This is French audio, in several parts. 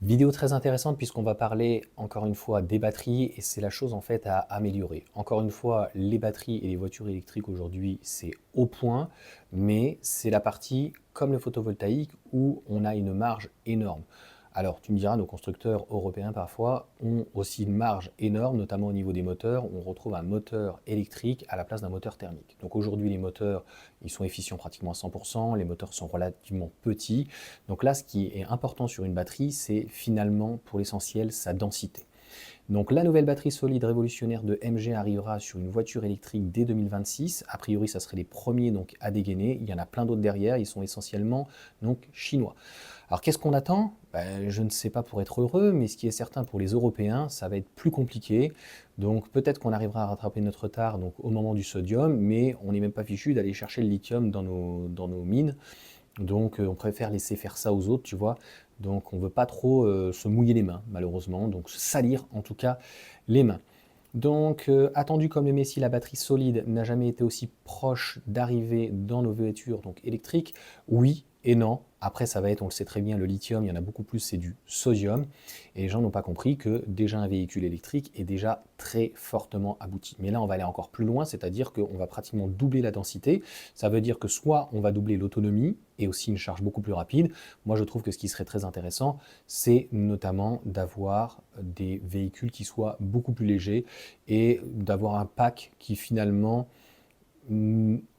Vidéo très intéressante puisqu'on va parler encore une fois des batteries et c'est la chose en fait à améliorer. Encore une fois, les batteries et les voitures électriques aujourd'hui, c'est au point, mais c'est la partie comme le photovoltaïque où on a une marge énorme. Alors tu me diras, nos constructeurs européens parfois ont aussi une marge énorme, notamment au niveau des moteurs. On retrouve un moteur électrique à la place d'un moteur thermique. Donc aujourd'hui, les moteurs, ils sont efficients pratiquement à 100%, les moteurs sont relativement petits. Donc là, ce qui est important sur une batterie, c'est finalement, pour l'essentiel, sa densité. Donc la nouvelle batterie solide révolutionnaire de MG arrivera sur une voiture électrique dès 2026. A priori, ça serait les premiers donc, à dégainer. Il y en a plein d'autres derrière. Ils sont essentiellement donc, chinois. Alors qu'est-ce qu'on attend? Je ne sais pas pour être heureux, mais ce qui est certain pour les Européens, ça va être plus compliqué. Donc peut-être qu'on arrivera à rattraper notre retard donc, au moment du sodium, mais on n'est même pas fichu d'aller chercher le lithium dans nos mines. Donc on préfère laisser faire ça aux autres, tu vois. Donc on ne veut pas trop se mouiller les mains, malheureusement. Donc se salir en tout cas les mains. Donc attendu comme le Messi, la batterie solide n'a jamais été aussi proche d'arriver dans nos voitures donc électriques. Oui et non. Après ça va être, on le sait très bien, le lithium, il y en a beaucoup plus, c'est du sodium. Et les gens n'ont pas compris que déjà un véhicule électrique est déjà très fortement abouti. Mais là on va aller encore plus loin, c'est-à-dire qu'on va pratiquement doubler la densité. Ça veut dire que soit on va doubler l'autonomie et aussi une charge beaucoup plus rapide. Moi je trouve que ce qui serait très intéressant, c'est notamment d'avoir des véhicules qui soient beaucoup plus légers et d'avoir un pack qui finalement,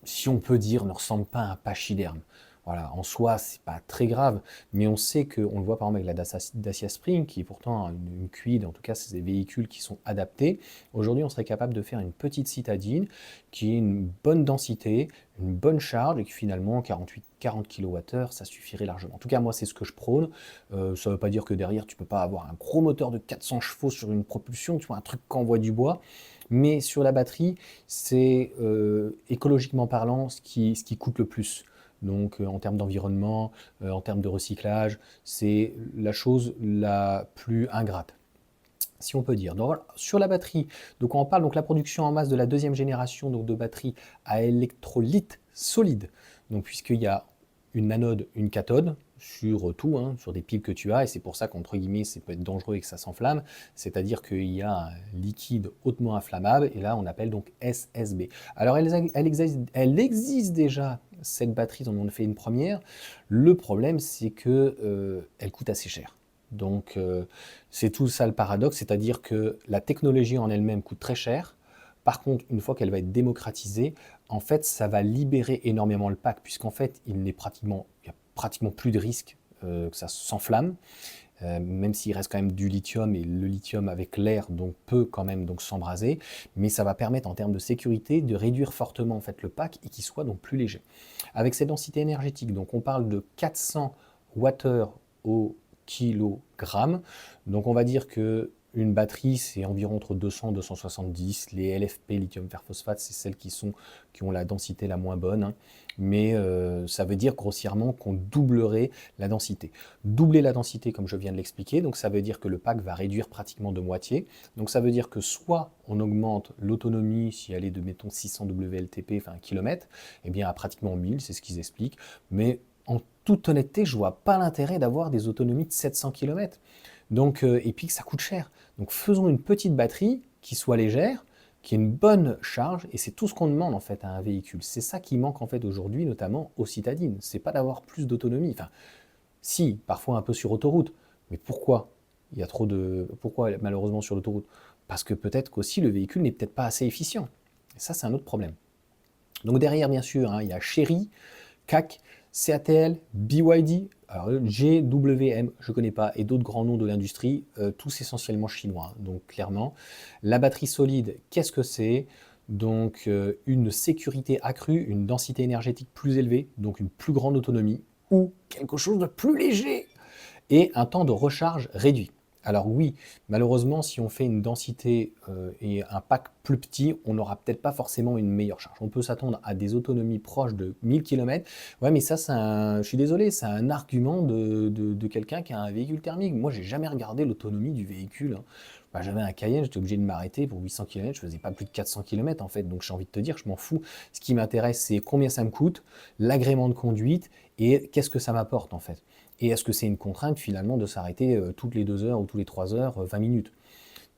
si on peut dire, ne ressemble pas à un pachyderme. Voilà, en soi, c'est pas très grave, mais on sait qu'on le voit par exemple avec la Dacia Spring, qui est pourtant une quid, en tout cas, c'est des véhicules qui sont adaptés. Aujourd'hui, on serait capable de faire une petite citadine qui ait une bonne densité, une bonne charge, et que finalement, 40 kWh, ça suffirait largement. En tout cas, moi, c'est ce que je prône. Ça ne veut pas dire que derrière, tu peux pas avoir un gros moteur de 400 chevaux sur une propulsion, tu vois, un truc qui envoie du bois. Mais sur la batterie, c'est écologiquement parlant ce qui coûte le plus. Donc en termes d'environnement, en termes de recyclage, c'est la chose la plus ingrate, si on peut dire. Donc voilà, sur la batterie, donc on parle donc la production en masse de la deuxième génération donc de batterie à électrolyte solide. Donc puisqu'il y a une anode, une cathode sur tout, hein, sur des piles que tu as, et c'est pour ça qu'entre guillemets, ça peut être dangereux et que ça s'enflamme, c'est-à-dire qu'il y a un liquide hautement inflammable, et là on appelle donc SSB. Alors elle existe déjà, cette batterie dont on a fait une première. Le problème, c'est que elle coûte assez cher. Donc c'est tout ça le paradoxe, c'est-à-dire que la technologie en elle-même coûte très cher. Par contre, une fois qu'elle va être démocratisée, en fait, ça va libérer énormément le pack, puisqu'en fait, il n'y a pratiquement plus de risque que ça s'enflamme, même s'il reste quand même du lithium, et le lithium avec l'air donc, peut quand même donc, s'embraser, mais ça va permettre en termes de sécurité de réduire fortement en fait, le pack et qu'il soit donc plus léger. Avec cette densité énergétique, donc on parle de 400 Wh au kilogramme, donc on va dire que une batterie, c'est environ entre 200 et 270. Les LFP, lithium fer phosphate, c'est celles qui ont la densité la moins bonne. Hein. Mais ça veut dire grossièrement qu'on doublerait la densité. Doubler la densité, comme je viens de l'expliquer, donc ça veut dire que le pack va réduire pratiquement de moitié. Donc ça veut dire que soit on augmente l'autonomie, si elle est de, mettons, 600 WLTP, enfin km, eh bien à pratiquement 1000, c'est ce qu'ils expliquent. Mais en toute honnêteté, je ne vois pas l'intérêt d'avoir des autonomies de 700 km. Donc, et puis que ça coûte cher. Donc faisons une petite batterie qui soit légère, qui ait une bonne charge, et c'est tout ce qu'on demande en fait à un véhicule. C'est ça qui manque en fait aujourd'hui, notamment aux citadines. C'est pas d'avoir plus d'autonomie. Enfin, si, parfois un peu sur autoroute. Mais pourquoi il y a trop de. Pourquoi malheureusement sur l'autoroute? Parce que peut-être qu'aussi le véhicule n'est peut-être pas assez efficient. Et ça, c'est un autre problème. Donc derrière, bien sûr, hein, il y a Chery, CAC, CATL, BYD, alors GWM, je ne connais pas, et d'autres grands noms de l'industrie, tous essentiellement chinois. Donc clairement, la batterie solide, qu'est-ce que c'est? Donc une sécurité accrue, une densité énergétique plus élevée, donc une plus grande autonomie, ou quelque chose de plus léger, et un temps de recharge réduit. Alors oui, malheureusement, si on fait une densité et un pack plus petit, on n'aura peut-être pas forcément une meilleure charge. On peut s'attendre à des autonomies proches de 1000 km. Ouais, mais ça, je suis désolé, c'est un argument de quelqu'un qui a un véhicule thermique. Moi, j'ai jamais regardé l'autonomie du véhicule. Hein. J'avais un Cayenne, j'étais obligé de m'arrêter pour 800 km, je faisais pas plus de 400 km en fait, donc j'ai envie de te dire, je m'en fous. Ce qui m'intéresse, c'est combien ça me coûte, l'agrément de conduite et qu'est-ce que ça m'apporte en fait. Et est-ce que c'est une contrainte finalement de s'arrêter toutes les 2 heures ou tous les 3 heures, 20 minutes?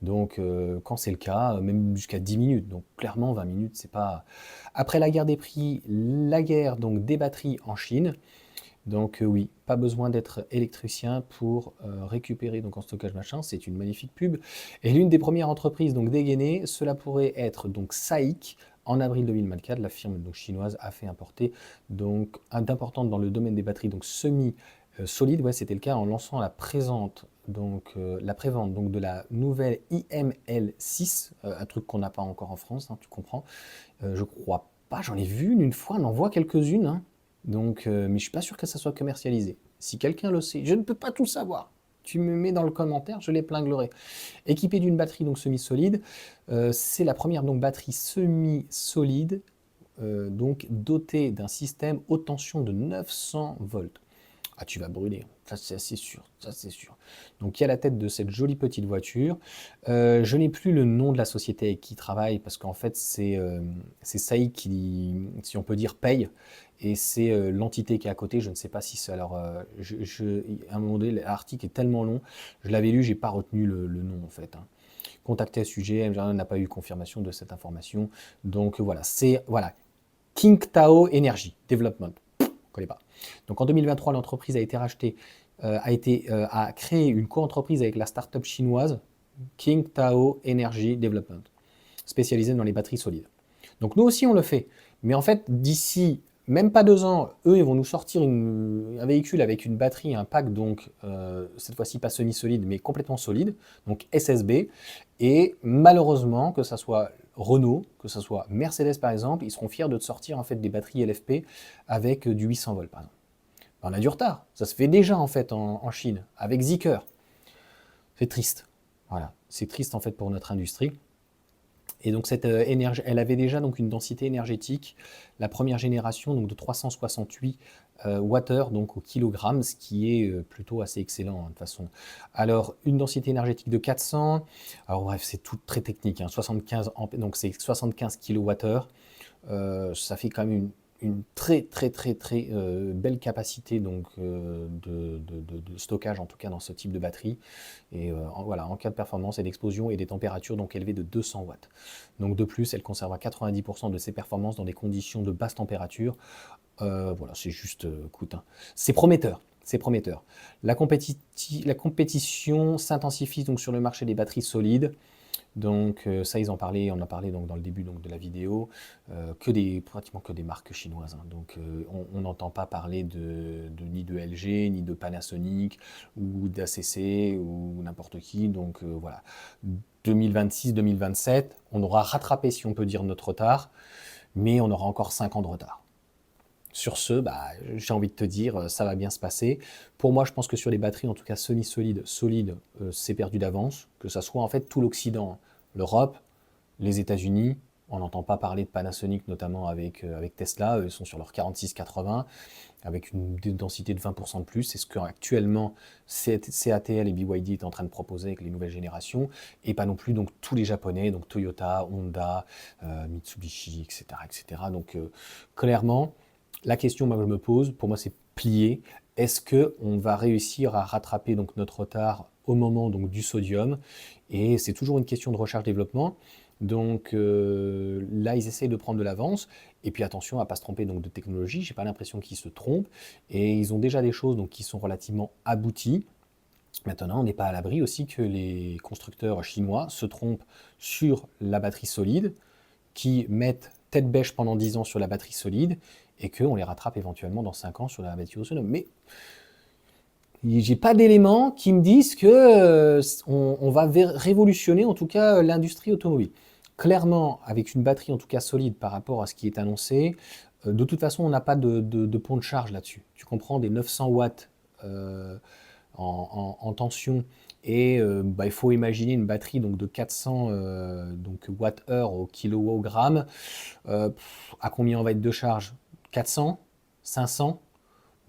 Donc, quand c'est le cas, même jusqu'à 10 minutes. Donc, clairement, 20 minutes, c'est pas. Après la guerre des prix, la guerre donc des batteries en Chine. Donc, oui, pas besoin d'être électricien pour récupérer donc en stockage machin. C'est une magnifique pub. Et l'une des premières entreprises donc dégainée, cela pourrait être donc SAIC. En avril 2024, la firme donc chinoise a fait importer donc d'importantes dans le domaine des batteries donc semi solide, ouais, c'était le cas en lançant la prévente donc de la nouvelle IML6, un truc qu'on n'a pas encore en France, hein, tu comprends. Je crois pas, j'en ai vu une fois, on en voit quelques-unes, hein. Donc, mais je suis pas sûr que ça soit commercialisé. Si quelqu'un le sait, je ne peux pas tout savoir. Tu me mets dans le commentaire, je l'épinglerai. Équipée d'une batterie donc semi-solide, c'est la première donc batterie semi-solide, donc dotée d'un système haute tension de 900 volts. Ah, tu vas brûler, ça c'est assez sûr, ça c'est sûr. Donc il y a la tête de cette jolie petite voiture. Je n'ai plus le nom de la société avec qui travaille parce qu'en fait c'est SAIC qui, si on peut dire, paye et c'est l'entité qui est à côté. Je ne sais pas si c'est alors. À un moment donné, l'article est tellement long, je l'avais lu, j'ai pas retenu le nom en fait, hein. Contacté à ce sujet, n'a pas eu confirmation de cette information. Donc voilà, c'est voilà Qingdao Energy Development. Je ne connais pas. Donc en 2023, l'entreprise a été rachetée, a créé une co-entreprise avec la start-up chinoise Qingdao Energy Development, spécialisée dans les batteries solides. Donc nous aussi on le fait, mais en fait d'ici même pas 2 ans, eux ils vont nous sortir un véhicule avec une batterie, un pack donc cette fois-ci pas semi-solide mais complètement solide, donc SSB, et malheureusement que ça soit Renault, que ce soit Mercedes par exemple, ils seront fiers de te sortir en fait des batteries LFP avec du 800 volts par exemple. On a du retard, ça se fait déjà en fait en Chine avec Zeekr. C'est triste, voilà, c'est triste en fait pour notre industrie. Et donc cette énergie, elle avait déjà donc une densité énergétique, la première génération donc de 368 Wh donc au kilogramme, ce qui est plutôt assez excellent hein, de toute façon. Alors une densité énergétique de 400, alors bref c'est tout très technique, hein, 75 donc c'est 75 kWh, ça fait quand même une très belle capacité donc, de stockage en tout cas dans ce type de batterie et voilà, en cas de performance et d'explosion et des températures donc élevées de 200 watts. Donc de plus elle conservera 90% de ses performances dans des conditions de basse température. Voilà, c'est juste écoute, hein. C'est prometteur. C'est prometteur. La compétition s'intensifie donc sur le marché des batteries solides. Donc ça, ils en parlaient, on en a parlé donc, dans le début donc, de la vidéo, pratiquement que des marques chinoises, hein. Donc on n'entend pas parler ni de LG, ni de Panasonic, ou d'ACC, ou n'importe qui. Donc voilà, 2026-2027, on aura rattrapé, si on peut dire, notre retard, mais on aura encore 5 ans de retard. Sur ce, bah, j'ai envie de te dire, ça va bien se passer. Pour moi, je pense que sur les batteries, en tout cas semi-solides, c'est perdu d'avance. Que ça soit en fait tout l'Occident, l'Europe, les États-Unis. On n'entend pas parler de Panasonic, notamment avec Tesla. Ils sont sur leur 4680, avec une densité de 20% de plus. C'est ce qu'actuellement CATL et BYD est en train de proposer avec les nouvelles générations. Et pas non plus donc, tous les Japonais, donc Toyota, Honda, Mitsubishi, etc. etc. Donc clairement, la question que je me pose, pour moi, c'est plié. Est-ce qu'on va réussir à rattraper donc, notre retard au moment donc, du sodium? Et c'est toujours une question de recherche-développement. Donc là, ils essayent de prendre de l'avance. Et puis attention à ne pas se tromper donc, de technologie. Je n'ai pas l'impression qu'ils se trompent. Et ils ont déjà des choses donc, qui sont relativement abouties. Maintenant, on n'est pas à l'abri aussi que les constructeurs chinois se trompent sur la batterie solide, qui mettent tête bêche pendant 10 ans sur la batterie solide, et qu'on les rattrape éventuellement dans 5 ans sur la batterie autonome. Mais j'ai pas d'éléments qui me disent que on va révolutionner en tout cas l'industrie automobile. Clairement, avec une batterie en tout cas solide par rapport à ce qui est annoncé, de toute façon, on n'a pas de pont de charge là-dessus. Tu comprends, des 900 watts en tension, et bah, il faut imaginer une batterie donc, de 400 donc, Wh au kilogramme. À combien on va être de charge? 400, 500,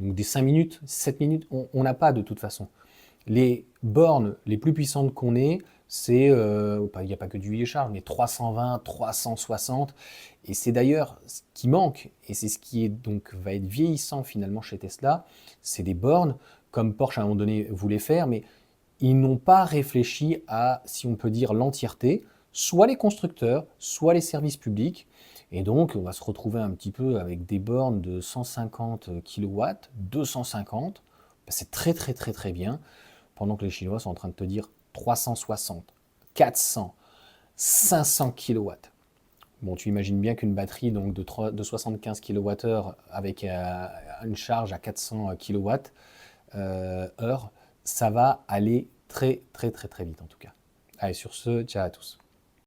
donc des 5 minutes, 7 minutes, on n'a pas de toute façon. Les bornes les plus puissantes qu'on ait, c'est, il n'y a pas que du huile et charge, mais 320, 360, et c'est d'ailleurs ce qui manque, et c'est ce qui est, donc, va être vieillissant finalement chez Tesla, c'est des bornes comme Porsche à un moment donné voulait faire, mais ils n'ont pas réfléchi à, si on peut dire, l'entièreté, soit les constructeurs, soit les services publics. Et donc, on va se retrouver un petit peu avec des bornes de 150 kW, 250. Ben, c'est très très très très bien, pendant que les Chinois sont en train de te dire 360, 400, 500 kW. Bon, tu imagines bien qu'une batterie donc, de 75 kWh avec une charge à 400 kWh, ça va aller très très très très vite en tout cas. Allez, sur ce, ciao à tous.